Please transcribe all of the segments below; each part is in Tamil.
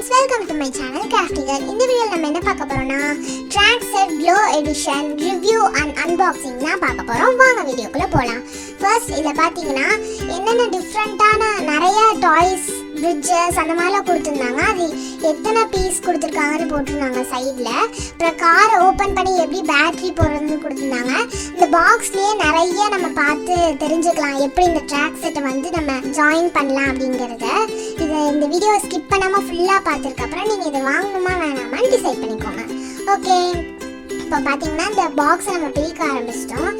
friends, welcome to my channel Crafty Girl. இந்த வீடியோல நம்ம என்ன பார்க்க போறோம்னா track set glow edition review and unboxing தான் பார்க்க போறோம். வாங்க வீடியோக்குள்ள போலாம். First இத பாத்தீங்கன்னா என்னென்ன டிஃபரண்டான நிறைய டாய்ஸ் bridges அந்த மாதிரிலாம் கொடுத்துருந்தாங்க. அது எத்தனை பீஸ் கொடுத்துருக்காங்கன்னு போட்டிருந்தாங்க சைடில். அப்புறம் காரை ஓப்பன் பண்ணி எப்படி பேட்ரி போடுறதுன்னு கொடுத்துருந்தாங்க. இந்த பாக்ஸ்லேயே நிறைய நம்ம பார்த்து தெரிஞ்சுக்கலாம் எப்படி இந்த ட்ராக் செட்டை வந்து நம்ம ஜாயின் பண்ணலாம் அப்படிங்கிறத. இந்த வீடியோ ஸ்கிப் பண்ணாமல் ஃபுல்லாக பார்த்துருக்கப்புறம் நீங்கள் இதை வாங்கணுமா வேணாமான்னு டிசைட் பண்ணிக்கோங்க. ஓகே, இப்போ பார்த்தீங்கன்னா இந்த பாக்ஸை நம்ம பிரிக்க ஆரம்பிச்சிட்டோம்.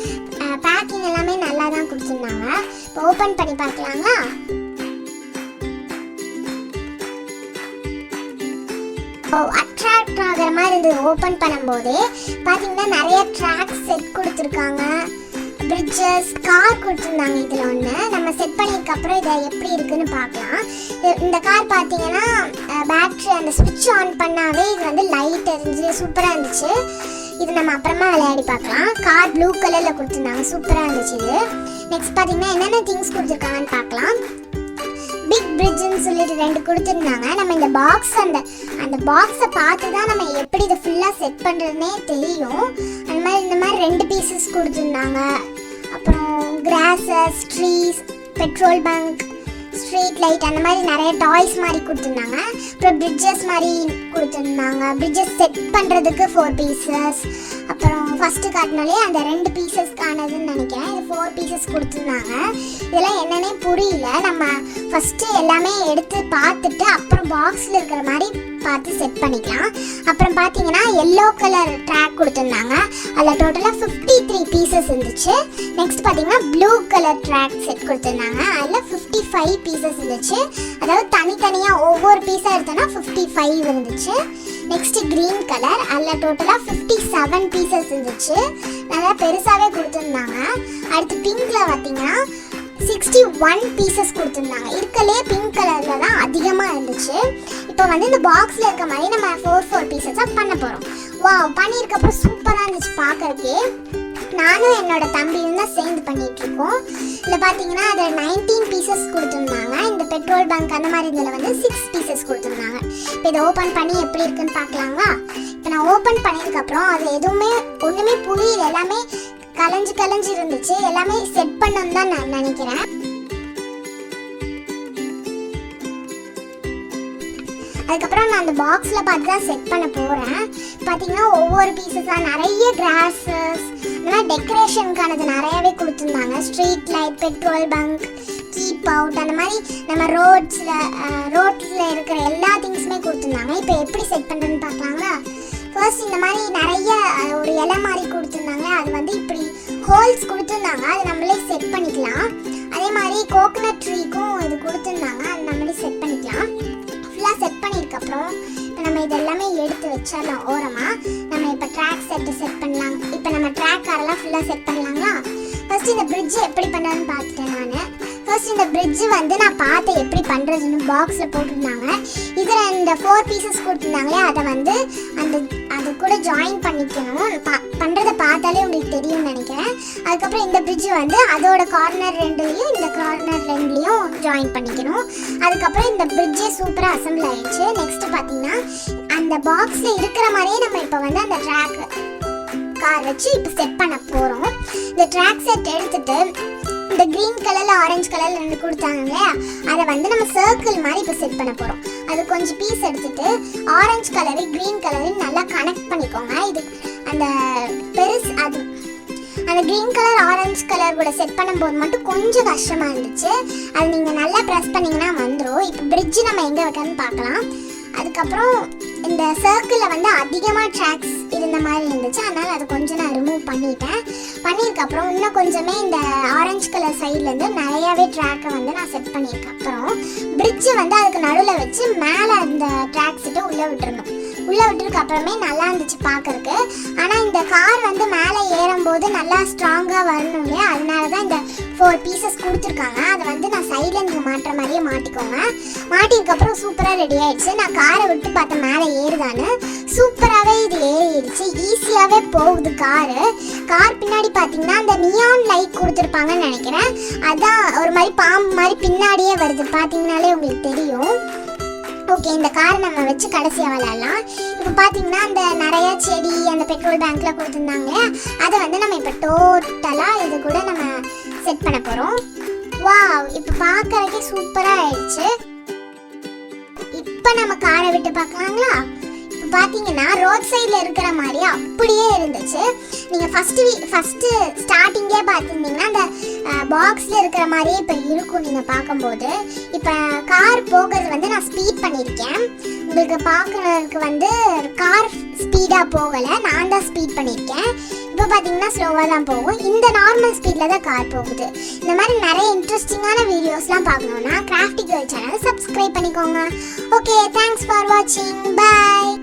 பேக்கிங் எல்லாமே நல்லா தான் கொடுத்துருந்தாங்க. இப்போ ஓப்பன் பண்ணி பார்க்கலாங்களா? அட்ராக்ட் ஆகிற மாதிரி இருந்தது. ஓப்பன் பண்ணும்போதே பார்த்தீங்கன்னா நிறைய ட்ராக் செட் கொடுத்துருக்காங்க. பிரிட்ஜஸ் கார் கொடுத்துருந்தாங்க. இதில் ஒன்று நம்ம செட் பண்ணியிருக்கப்புறம் இதை எப்படி இருக்குன்னு பார்க்கலாம். இந்த கார் பார்த்தீங்கன்னா பேட்ரி அந்த ஸ்விட்ச் ஆன் பண்ணாவே இது வந்து லைட் எரிஞ்சு சூப்பராக இருந்துச்சு. இது நம்ம அப்புறமா விளையாடி பார்க்கலாம். கார் ப்ளூ கலரில் கொடுத்துருந்தாங்க, சூப்பராக இருந்துச்சு இது. நெக்ஸ்ட் பார்த்தீங்கன்னா என்னென்ன திங்ஸ் கொடுத்துருக்காங்கன்னு பார்க்கலாம். பிக் பிரிட்ஜ்னு சொல்லிட்டு 2 கொடுத்துருந்தாங்க. நம்ம இந்த பாக்ஸ் அந்த பாக்ஸை பார்த்து தான் நம்ம எப்படி இதை ஃபுல்லாக செட் பண்ணுறதுனே தெரியும். அந்த மாதிரி இந்த மாதிரி 2 பீசஸ் கொடுத்துருந்தாங்க. அப்புறம் grasses, trees, petrol bunk, street light அந்த மாதிரி நிறைய டாய்ஸ் மாதிரி கொடுத்துருந்தாங்க. அப்புறம் பிரிட்ஜஸ் மாதிரி கொடுத்துருந்தாங்க. பிரிட்ஜஸ் செட் பண்ணுறதுக்கு 4 பீசஸ். அப்புறம் ஃபஸ்ட்டு காட்டினாலே அந்த 2 பீசஸ்க்கானதுன்னு நினைக்கிறேன். இது 4 பீசஸ் கொடுத்துருந்தாங்க. இதெல்லாம் என்னன்னே புரியல. நம்ம ஃபஸ்ட்டு எல்லாமே எடுத்து பார்த்துட்டு அப்புறம் பாக்ஸில் இருக்கிற மாதிரி பார்த்து செட் பண்ணிக்கலாம். அப்புறம் பார்த்தீங்கன்னா எல்லோ கலர் ட்ராக் கொடுத்துருந்தாங்க. அதில் டோட்டலாக 53 பீசஸ் இருந்துச்சு. நெக்ஸ்ட் பார்த்தீங்கன்னா ப்ளூ கலர் ட்ராக் செட் கொடுத்துருந்தாங்க. அதில் 55 பீசஸ் இருந்துச்சு. அதாவது தனித்தனியாக ஒவ்வொரு பீஸாக எடுத்தோன்னா 55 இருந்துச்சு. நெக்ஸ்ட் க்ரீன் கலர், அதில் டோட்டலாக 57 பீசஸ் இருந்துச்சு. நல்லா பெருசாகவே கொடுத்துருந்தாங்க. அடுத்து பிங்க்கில் பார்த்தீங்கன்னா 61 பீசஸ் கொடுத்துருந்தாங்க. இருக்கலே பிங்க் கலரில் தான் அதிகமாக இருந்துச்சு. இப்போ வந்து இந்த பாக்ஸில் இருக்க மாதிரி நம்ம 4 பீசஸாக பண்ண போகிறோம். வாவ், பண்ணியிருக்கப்புறம் சூப்பராக இருந்துச்சு பார்க்கறதுக்கே. நானும் என்னோட தம்பியும் தான் சேர்ந்து பண்ணிகிட்ருக்கோம். இதில் பார்த்தீங்கன்னா அதில் 19 பீசஸ் கொடுத்துருந்தாங்க. இந்த பெட்ரோல் பங்க் அந்த மாதிரி இதில் வந்து 6 பீசஸ் கொடுத்துருந்தாங்க. இப்போ இதை ஓப்பன் பண்ணி எப்படி இருக்குன்னு பார்க்கலாங்களா? இப்போ நான் ஓப்பன் பண்ணியிருக்கப்புறம் அது ஒன்றுமே புரியல. எல்லாமே கலைஞ்சு இருந்துச்சு. எல்லாமே செட் பண்ணணும்னு தான் நான் நினைக்கிறேன். அதுக்கப்புறம் நான் அந்த பாக்ஸில் பார்த்து தான் செட் பண்ண போகிறேன். பார்த்தீங்கன்னா ஒவ்வொரு பீசஸாக நிறைய கிராஸஸ், இந்த மாதிரி டெக்கரேஷனுக்கானது நிறையாவே கொடுத்துருந்தாங்க. Street light, petrol bunk, keep out, அந்த மாதிரி நம்ம ரோட்டில் இருக்கிற எல்லா திங்ஸுமே கொடுத்துருந்தாங்க. இப்போ எப்படி செட் பண்ணுறதுன்னு பார்க்கலாங்களா? ஃபர்ஸ்ட் இந்த மாதிரி நிறைய ஒரு இலை மாதிரி கொடுத்துருந்தாங்க. அது வந்து இப்படி ஹோல்ஸ் கொடுத்துருந்தாங்க. அது நம்மளே செட் பண்ணிக்கலாம். அதே மாதிரி கோகனட் ட்ரீக்கும் இது கொடுத்துருந்தாங்க. அது நம்மளே செட் பண்ணிக்கலாம். ஃபுல்லாக செட் பண்ணியிருக்கப்புறம் இப்போ நம்ம இதெல்லாமே எடுத்து வச்சாலும் ஓரமாக நம்ம இப்போ ட்ராக் செட் பண்ணலாம். இப்போ நம்ம ட்ராக் காரெல்லாம் ஃபுல்லாக செட் பண்ணலாங்களா? ஃபர்ஸ்ட் இந்த பிரிட்ஜ் எப்படி பண்ணுறதுன்னு பார்த்துட்டேன் நான். ஃபர்ஸ்ட் இந்த பிரிட்ஜ் வந்து நான் பார்த்தேன் எப்படி பண்ணுறதுன்னு. பாக்ஸில் போட்டிருந்தாங்க. இதில் இந்த 4 பீசஸ் கொடுத்துருந்தாங்களே அதை வந்து அது கூட ஜாயின் பண்ணிக்கணும். பண்ணுறதை பார்த்தாலே உங்களுக்கு தெரியும்னு நினைக்கிறேன். அதுக்கப்புறம் இந்த பிரிட்ஜ் வந்து அதோட கார்னர் 2லையும் இந்த கார்னர் 2லையும் ஜாயின் பண்ணிக்கணும். அதுக்கப்புறம் இந்த பிரிட்ஜே சூப்பராக அசம்பிள் ஆயிடுச்சு. நெக்ஸ்ட் பார்த்தீங்கன்னா அந்த பாக்ஸில் இருக்கிற மாதிரியே நம்ம இப்போ வந்து அந்த ட்ராக் கார் வச்சு இப்போ செட் பண்ண போகிறோம். இந்த ட்ராக் செட் எடுத்துட்டு இந்த க்ரீன் கலரில் ஆரஞ்சு கலரில் 2 கொடுத்தாங்க இல்லையா, அதை வந்து நம்ம சர்க்கிள் மாதிரி இப்போ செட் பண்ண போகிறோம். அது கொஞ்சம் பீஸ் எடுத்துட்டு ஆரஞ்சு கலரு க்ரீன் கலரு நல்லா கனெக்ட் பண்ணிக்கோங்க. இது அந்த அந்த க்ரீன் கலர் ஆரஞ்சு கலர் கூட செட் பண்ணும்போது மட்டும் கொஞ்சம் கஷ்டமாக இருந்துச்சு. அது நீங்கள் நல்லா ப்ரெஸ் பண்ணிங்கன்னா வந்துடும். இப்போ பிரிட்ஜ் நம்ம எங்கே வைக்கணும்னு பார்க்கலாம். அதுக்கப்புறம் இந்த சர்க்கிளில் வந்து அதிகமாக ட்ராக்ஸ் இருந்த மாதிரி இருந்துச்சு. அதனால் அதை கொஞ்சம் நான் ரிமூவ் பண்ணியிருக்கப்புறம் இன்னும் கொஞ்சமே இந்த ஆரஞ்சு கலர் சைட்லேருந்து நிறையாவே ட்ராக்கை வந்து நான் செட் பண்ணியிருக்கேன். அப்புறம் பிரிட்ஜை வந்து அதுக்கு நடுவில் வச்சு மேலே அந்த ட்ராக் செட்டை உள்ளே விட்டுருக்கு அப்புறமே நல்லா இருந்துச்சு பார்க்கறதுக்கு. ஆனால் இந்த கார் வந்து மேலே ஏறும்போது நல்லா ஸ்ட்ராங்காக வரணும் இல்லையா, அதனால தான் இந்த 4 பீசஸ் கொடுத்துருக்காங்க. அதை வந்து நான் சைடில் நீங்கள் மாட்டுற மாதிரியே மாட்டிக்கோங்க. மாட்டிருக்கப்புறம் சூப்பராக ரெடி ஆயிடுச்சு. நான் காரை விட்டு பார்த்தேன் மேலே ஏறுதான்னு. சூப்பராகவே இது ஏறிடுச்சு. ஈஸியாகவே போகுது கார் பின்னாடி பார்த்தீங்கன்னா அந்த நியான் லைட் கொடுத்துருப்பாங்கன்னு நினைக்கிறேன். அதான் ஒரு மாதிரி பாம்பு மாதிரி பின்னாடியே வருது. பார்த்தீங்கன்னாலே உங்களுக்கு தெரியும். ஓகே, இந்த காரை நம்ம வச்சு கடைசியாக விளையாடலாம். இப்போ பார்த்தீங்கன்னா அந்த நிறைய செடி அந்த பெட்ரோல் பேங்க்ல கொடுத்துருந்தாங்க, அதை வந்து நம்ம இப்போ டோட்டலாக இது கூட நம்ம செட் பண்ண போகிறோம். வாவ், இப்போ பார்க்கறதுக்கே சூப்பராக ஆயிடுச்சு. இப்போ நம்ம காரை விட்டு பார்க்கலாங்களா? இப்போ பார்த்தீங்கன்னா ரோட் சைடில் இருக்கிற மாதிரி அப்படியே இருந்துச்சு. நீங்கள் ஃபஸ்ட்டு ஸ்டார்டிங்கே பார்த்துருந்தீங்கன்னா அந்த பாக்ஸில் இருக்கிற மாதிரியே இப்போ இருக்கும் நீங்கள் பார்க்கும்போது. இப்போ கார் போகிறது வந்து நான் ஸ்பீட் பண்ணியிருக்கேன். உங்களுக்கு பார்க்குறதுக்கு வந்து கார் ஸ்பீடாக போகலை, நான் தான் ஸ்பீட் பண்ணியிருக்கேன். இப்போ பார்த்தீங்கன்னா ஸ்லோவாக தான் போகும். இந்த நார்மல் ஸ்பீடில் தான் கார் போகுது. இந்த மாதிரி நிறைய இன்ட்ரெஸ்டிங்கான வீடியோஸ்லாம் பார்க்கணுன்னா கிராஃப்டி கேர்ள் சேனலை சப்ஸ்கிரைப் பண்ணிக்கோங்க. ஓகே, தேங்க்ஸ் ஃபார் வாட்சிங். பாய்.